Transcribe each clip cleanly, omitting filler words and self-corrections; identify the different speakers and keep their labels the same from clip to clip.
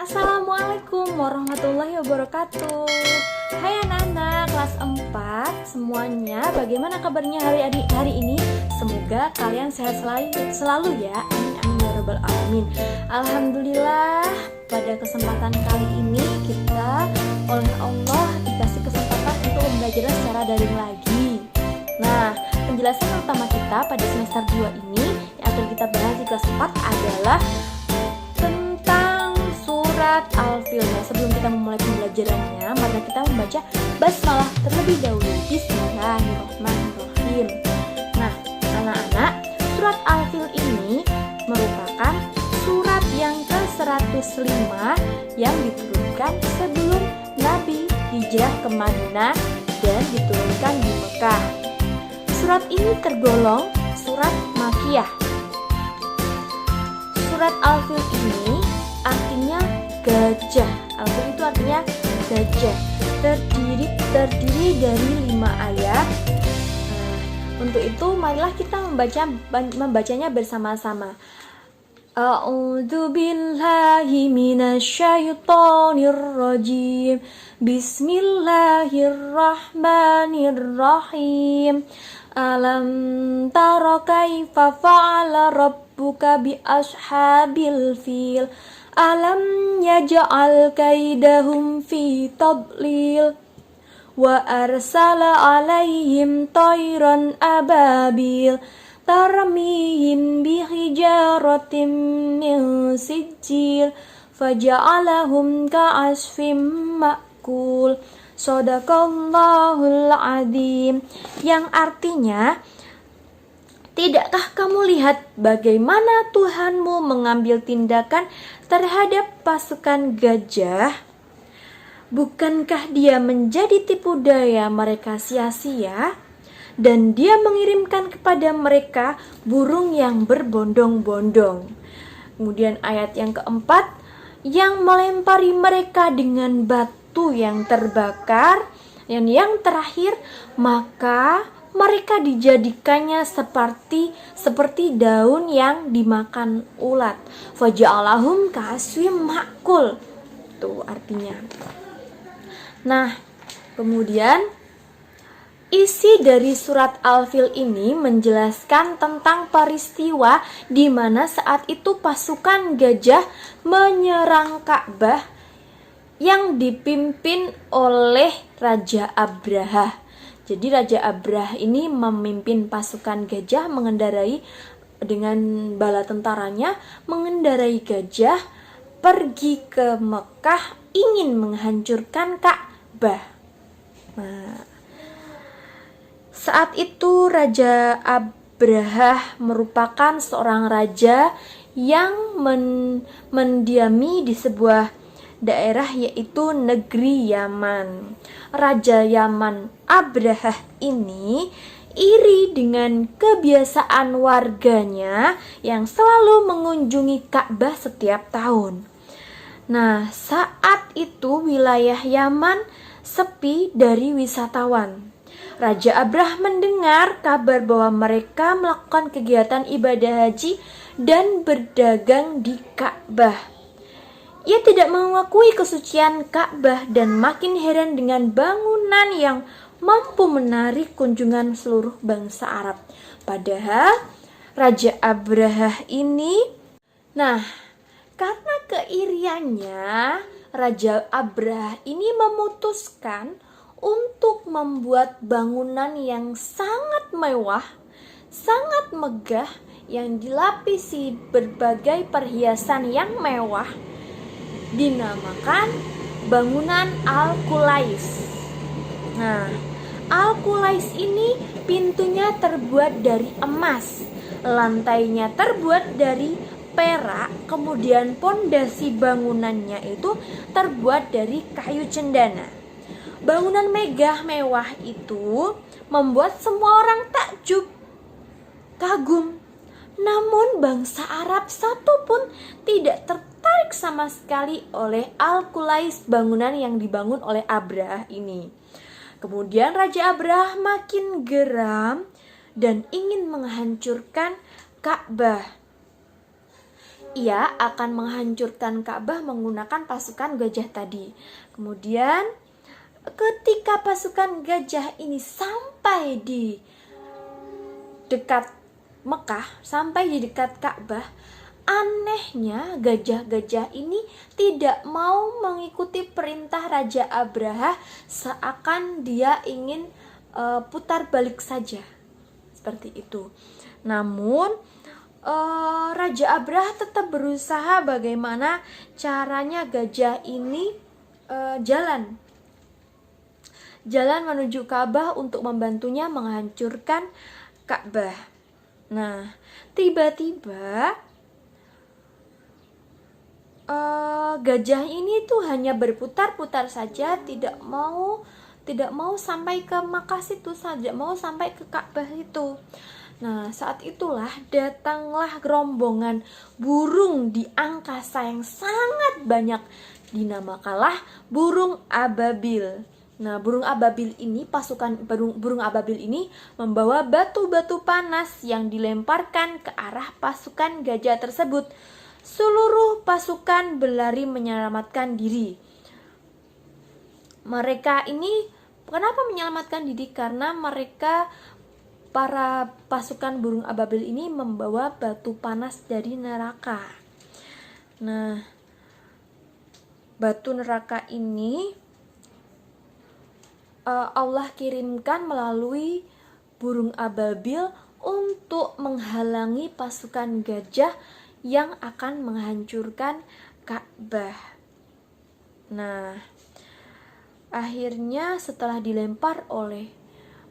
Speaker 1: Assalamualaikum warahmatullahi wabarakatuh. Hai anak-anak kelas 4 semuanya, bagaimana kabarnya hari ini? Semoga kalian sehat selalu ya. Amin amin ya rabbal alamin. Alhamdulillah, pada kesempatan kali ini kita oleh Allah dikasih kesempatan untuk belajar secara daring lagi. Nah, penjelasan utama kita pada semester 2 ini yang akan kita bahas di kelas 4 adalah surat Al-Fil. Sebelum kita memulai pembelajarannya, maka kita membaca basmalah terlebih dahulu. Bismillahirrahmanirrahim. Nah, anak-anak, surat Al-Fil ini merupakan surat yang ke-105 yang diturunkan sebelum Nabi hijrah ke Madinah dan diturunkan di Mekah. Surat ini tergolong surat Makkiyah. Surat Al-Fil ini artinya gajah. Al-Fil itu artinya gajah. Terdiri dari 5 ayat. Untuk itu marilah kita membacanya bersama-sama. A'udzu billahi minasyaitonir rajim. Bismillahirrahmanirrahim. Alam tara kaifa fa'ala rabbuka bi ashabil fil. Alam yaj'al kaidahum fi tadlil wa arsala alaihim tayran ababil tarmihim bihijaratin min sijil faja'alahum ka'asfim ma'kul. Shadaqallahul adzim, yang artinya, tidakkah kamu lihat bagaimana Tuhanmu mengambil tindakan terhadap pasukan gajah? Bukankah Dia menjadi tipu daya mereka sia-sia? Dan Dia mengirimkan kepada mereka burung yang berbondong-bondong. Kemudian ayat yang keempat, yang melempari mereka dengan batu yang terbakar. Dan yang terakhir, maka mereka dijadikannya seperti daun yang dimakan ulat. Faja'alahum ka'asfim ma'kul. Itu artinya. Nah, kemudian isi dari surat Al-Fil ini menjelaskan tentang peristiwa di mana saat itu pasukan gajah menyerang Ka'bah yang dipimpin oleh Raja Abraha. Jadi Raja Abraha ini memimpin pasukan gajah dengan bala tentaranya mengendarai gajah pergi ke Mekah ingin menghancurkan Ka'bah. Nah, saat itu Raja Abraha merupakan seorang raja yang mendiami di sebuah daerah yaitu negeri Yaman. Raja Yaman Abraha ini iri dengan kebiasaan warganya yang selalu mengunjungi Ka'bah setiap tahun. Nah, saat itu wilayah Yaman sepi dari wisatawan. Raja Abraha mendengar kabar bahwa mereka melakukan kegiatan ibadah haji dan berdagang di Ka'bah. Ia tidak mengakui kesucian Ka'bah dan makin heran dengan bangunan yang mampu menarik kunjungan seluruh bangsa Arab. Padahal Raja Abraha ini, karena keiriannya, Raja Abraha ini memutuskan untuk membuat bangunan yang sangat mewah, sangat megah, yang dilapisi berbagai perhiasan yang mewah, dinamakan bangunan Al-Qulais. Nah, Al-Qulais ini pintunya terbuat dari emas, lantainya terbuat dari perak, kemudian pondasi bangunannya itu terbuat dari kayu cendana. Bangunan megah mewah itu membuat semua orang takjub, kagum. Namun bangsa Arab satu pun tidak tertarik sama sekali oleh Al-Qulais, bangunan yang dibangun oleh Abraha ini. Kemudian Raja Abraha makin geram dan ingin menghancurkan Ka'bah. ia akan menghancurkan Ka'bah menggunakan pasukan gajah tadi. Kemudian ketika pasukan gajah ini sampai di dekat Mekah, sampai di dekat Ka'bah, anehnya gajah-gajah ini tidak mau mengikuti perintah Raja Abraha, seakan dia ingin putar balik saja. Seperti itu. Namun Raja Abraha tetap berusaha bagaimana caranya gajah ini jalan menuju Ka'bah untuk membantunya menghancurkan Ka'bah. Nah, tiba-tiba gajah ini tuh hanya berputar-putar saja, tidak mau sampai ke Makkah situ, tidak mau sampai ke Ka'bah itu. Nah, saat itulah datanglah rombongan burung di angkasa yang sangat banyak, dinamakanlah burung ababil. Nah, burung ababil ini, pasukan burung ababil ini membawa batu-batu panas yang dilemparkan ke arah pasukan gajah tersebut. Seluruh pasukan berlari menyelamatkan diri. Mereka ini kenapa menyelamatkan diri? Karena mereka, para pasukan burung ababil ini, membawa batu panas dari neraka. Nah, batu neraka ini Allah kirimkan melalui burung ababil untuk menghalangi pasukan gajah yang akan menghancurkan Ka'bah. Nah, akhirnya setelah dilempar oleh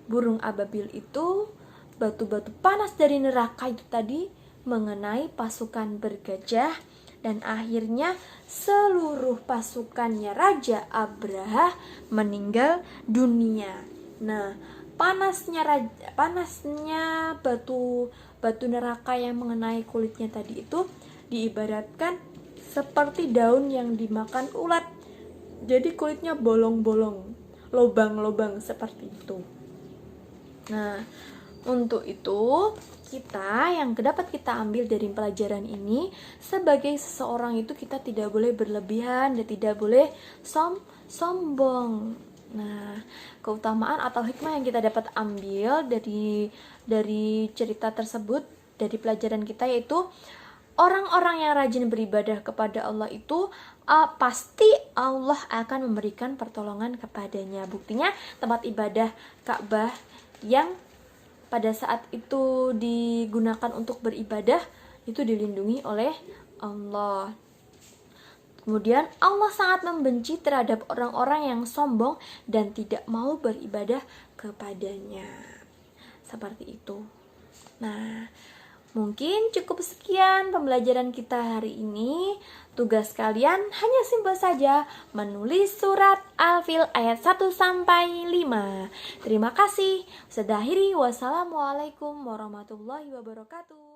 Speaker 1: burung ababil itu, batu-batu panas dari neraka itu tadi mengenai pasukan bergajah, dan akhirnya seluruh pasukannya Raja Abraha meninggal dunia. Nah, panasnya batu neraka yang mengenai kulitnya tadi itu diibaratkan seperti daun yang dimakan ulat. Jadi kulitnya bolong-bolong, lobang-lobang seperti itu. Nah, untuk itu yang dapat kita ambil dari pelajaran ini, sebagai seseorang itu kita tidak boleh berlebihan dan tidak boleh sombong. Nah, keutamaan atau hikmah yang kita dapat ambil dari cerita tersebut, dari pelajaran kita, yaitu orang-orang yang rajin beribadah kepada Allah itu pasti Allah akan memberikan pertolongan kepadanya. Buktinya tempat ibadah Ka'bah yang pada saat itu digunakan untuk beribadah itu dilindungi oleh Allah. Kemudian Allah sangat membenci terhadap orang-orang yang sombong dan tidak mau beribadah kepadanya. Seperti itu. Nah, mungkin cukup sekian pembelajaran kita hari ini. Tugas kalian hanya simpel saja, menulis surat Al-Fil ayat 1-5. Terima kasih. Sudah akhiri. Wassalamualaikum warahmatullahi wabarakatuh.